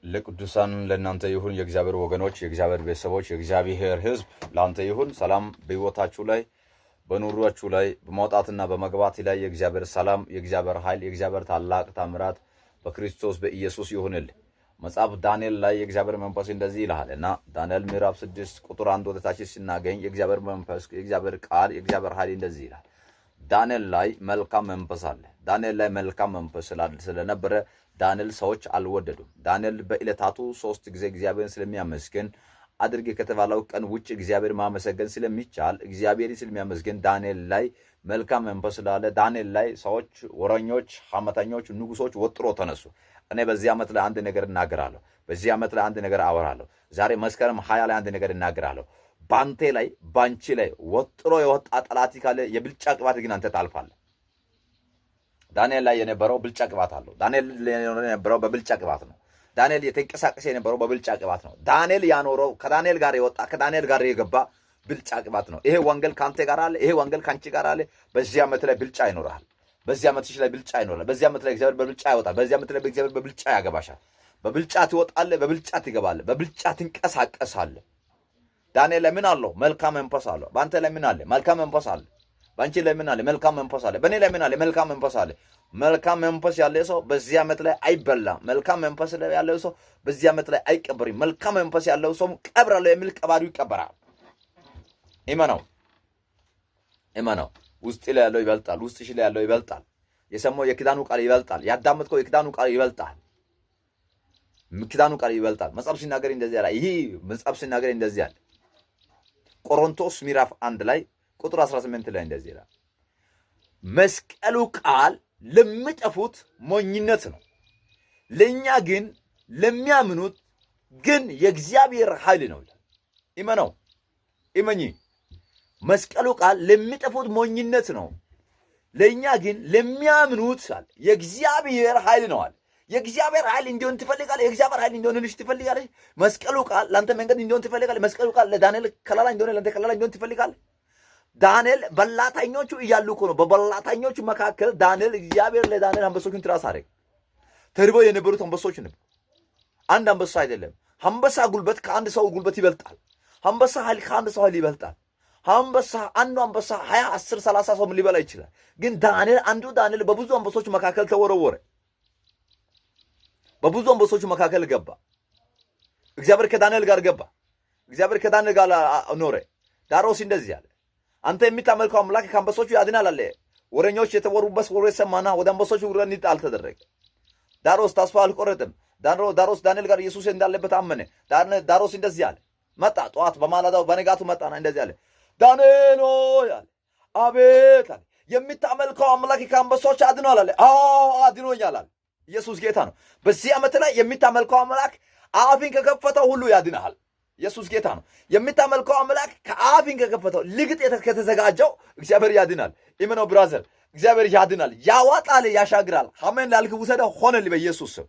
ለቅዱሳን ለእናንተ ይሁን። የእግዚአብሔር ወገኖች፣ የእግዚአብሔር ቤተሰቦች፣ የእግዚአብሔር ሕዝብ ለአንተ ይሁን። ሰላም በሕይወታችሁ ላይ በኑሯችሁ ላይ በመውጣትና በመግባት ላይ የእግዚአብሔር ሰላም፣ የእግዚአብሔር ኃይል፣ የእግዚአብሔር ታላቅ ታምራት በክርስቶስ በኢየሱስ ይሁንል። መጽሐፍ ዳንኤል ላይ የእግዚአብሔር መንፈስ እንደዚህ ይልሃልና ዳንኤል ምዕራፍ 6 ቁጥር 1 ወደ ታች ስናገኝ የእግዚአብሔር መንፈስ የእግዚአብሔር ቃል የእግዚአብሔር ኃይል እንደዚህ ይላል። ዳንኤል ላይ መልካም መንፈስ አለ። ዳንኤል ላይ መልካም መንፈስ ስለነበረ ዳንኤል ሰዎች አልወደዱም። ዳንኤል በዕለታቱ 3 ጊዜ እግዚአብሔርን ስለሚያመስገን አድርጌ ከተባለው ቀን ውጭ እግዚአብሔር ማመሰገን ስለሚቻል እግዚአብሔርን ስለሚያመስገን ዳንኤል ላይ መልካም መንፈስ ስላለ ዳንኤል ላይ ሰዎች ወረኞች፣ ሐመተኞች፣ ንጉሶች ወጥሮ ተነሱ። እኔ በዚህ ዓመት ላይ አንድ ነገር እናገራለሁ። በዚህ ዓመት ላይ አንድ ነገር አወራለሁ። ዛሬ መስከረም 20 ላይ አንድ ነገር እናገራለሁ። ባንቴ ላይ ባንቺ ላይ ወጥሮ የወጣ ጠላት ካለ የብልጫ ቅባት ግን አንተ ታልፋለህ። ዳንኤል ላይ የነበረው ብልጫ ቅባት አለው። ዳንኤል የነበረው በብልጫ ቅባት ነው። ዳንኤል የተንቀሳቀሰ የነበረው በብልጫ ቅባት ነው። ዳንኤል ያኖረው ከዳንኤል ጋር የወጣ ከዳንኤል ጋር የገባ ብልጫ ቅባት ነው። ይሄ ወንጌል ካንተ ጋር አለ። ይሄ ወንጌል ካንቺ ጋር አለ። በዚህ ዓመት ላይ ብልጫ ይኖራል። በዚህ ዓመትሽ ላይ ብልጫ ይኖራል። በዚህ ዓመት ላይ እግዚአብሔር በብልጫ ያወጣል። በዚህ ዓመት ላይ እግዚአብሔር በብልጫ ያገባሻል። በብልጫ ትወጣለህ። በብልጫ ትገባለህ። በብልጫ ትንቀሳቀሳለህ። ዳንኤል ላይ ምን አለው? መልካም መንፈስ አለው። በአንተ ላይ ምን አለ? መልካም መንፈስ አለ። በአንቺ ላይ ምን አለ? መልካም መንፈስ አለ። በእኔ ላይ ምን አለ? መልካም መንፈስ አለ። መልካም መንፈስ ያለ ሰው በዚህ ዓመት ላይ አይበላም። መልካም መንፈስ ያለው ሰው በዚህ ዓመት ላይ አይቀበርም። መልካም መንፈስ ያለው ሰው ቀብራለሁ የሚል ቀባሪው ይቀበራል። እመነው። ውስጥ ላይ ያለው ይበልጣል። ውስጥሽ ላይ ያለው ይበልጣል። የሰማው የኪዳኑ ቃል ይበልጣል። ያዳመጥከው የኪዳኑ ቃል ይበልጣል። ኪዳኑ ቃል ይበልጣል። መጽሐፍ ሲናገር እንደዚህ ያለ ይህ መጽሐፍ ሲናገር እንደዚህ ያለ ቆሮንቶስ ምዕራፍ 1 ላይ ቁጥር 18 ላይ እንደዚህ ይላል። መስቀሉ ቃል ለሚጠፉት ሞኝነት ነው፣ ለኛ ግን ለሚያምኑት ግን የእግዚአብሔር ኃይል ነው ይላል። እመኚ። መስቀሉ ቃል ለሚጠፉት ሞኝነት ነው፣ ለኛ ግን ለሚያምኑት አለ የእግዚአብሔር ኃይል ነው አለ። የእግዚአብሔር ኃይል እንዲሆን ትፈልጋለህ? የእግዚአብሔር ኃይል እንዲሆንልሽ ትፈልጋለህ? መስቀሉ ቃል ለአንተ መንገድ እንዲሆን ትፈልጋለህ? መስቀሉ ቃል ለዳንኤል ከለላ እንዲሆን ለአንተ ከለላ እንዲሆን ትፈልጋለህ? ዳንኤል በላተኞቹ እያሉ እኮ ነው። በበላተኞቹ መካከል ዳንኤል እግዚአብሔር ለዳንኤል አንበሶቹን ትራስ አደረገ። ተርበው የነበሩት አንበሶች ነበሩ። አንድ አንበሳ አይደለም። አንበሳ ጉልበት ከአንድ ሰው ጉልበት ይበልጣል። አንበሳ ኃይል ከአንድ ሰው ኃይል ይበልጣል። አንዱ አንበሳ 20 10 30 ሰው ሊበላ ይችላል። ግን ዳንኤል በብዙ አንበሶች መካከል ተወረወረ። በብዙ አንበሶች መካከል ገባ። እግዚአብሔር ከዳንኤል ጋር ገባ። እግዚአብሔር ከዳንኤል ጋር ኖረ። ዳሮስ እንደዚህ ያለ አንተ የምታመልከው አምላክ ከአንበሶቹ ያድናል አለ። ወረኞች የተወሩበት ወሬ ሰማና ወደ አንበሶቹ እንዲጣል ተደረገ። ዳሮስ ተስፋ አልቆረጠም። ዳሮስ ዳንኤል ጋር ኢየሱስ እንዳለበት አመነ። ዳሮስ እንደዚህ ያለ መጣ። ጠዋት በማለዳው በነጋቱ መጣና እንደዚህ ያለ ዳንኤል ሆይ አለ። አቤት አለ። የምታመልከው አምላክ ከአንበሶች ያድናል አለ። አዎ አድኖኛል አለ። ኢየሱስ ጌታ ነው። በዚህ ዓመት ላይ የምታመልከው አምላክ አፍን ከከፈተው ሁሉ ያድናል። ኢየሱስ ጌታ ነው። የምታመልከው አምላክ ከአፍን ከከፈተው ልግጥ ከተዘጋጀው እግዚአብሔር ያድናል። ኢመኖ ብራዘር፣ እግዚአብሔር ያድናል፣ ያዋጣል፣ ያሻግራል። አሜን ላልክ ውሰደው ሆነልህ በኢየሱስ ስም።